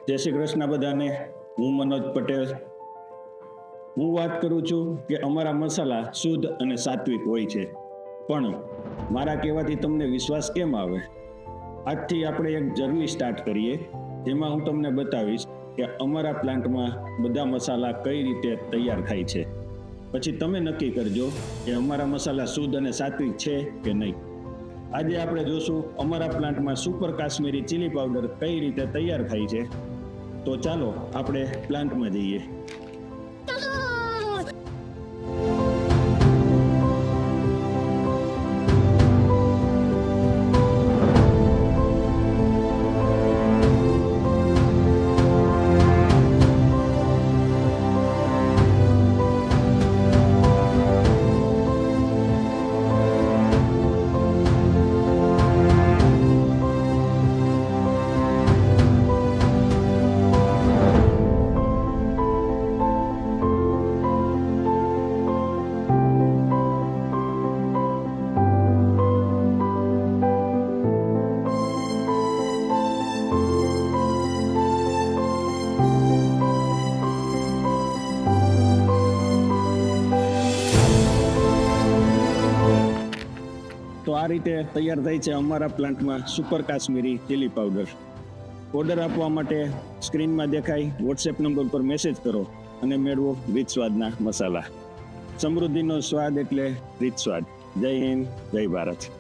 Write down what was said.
જય શ્રી કૃષ્ણ બધાને. હું મનોજ પટેલ. હું વાત કરું છું કે અમારા મસાલા શુદ્ધ અને સાત્વિક હોય છે, પણ મારા કહેવાથી તમને વિશ્વાસ કેમ આવે? આજથી આપણે એક જર્ની સ્ટાર્ટ કરીએ, જેમાં હું તમને બતાવીશ કે અમારા પ્લાન્ટમાં બધા મસાલા કઈ રીતે તૈયાર થાય છે. પછી તમે નક્કી કરજો કે અમારા મસાલા શુદ્ધ અને સાત્વિક છે કે નહીં. આજે આપણે જોશું અમારા પ્લાન્ટમાં સુપર કાશ્મીરી ચીલી પાવડર કઈ રીતે તૈયાર થાય છે. તો ચાલો આપણે પ્લાન્ટમાં જઈએ. તો આ રીતે તૈયાર થાય છે અમારા પ્લાન્ટમાં super Kashmiri chilli powder. Order આપવા માટે સ્ક્રીનમાં દેખાય વોટ્સએપ નંબર પર મેસેજ કરો અને મેળવો રીત સ્વાદના મસાલા. સમૃદ્ધિનો સ્વાદ એટલે રીત સ્વાદ. જય હિન્દ, જય ભારત.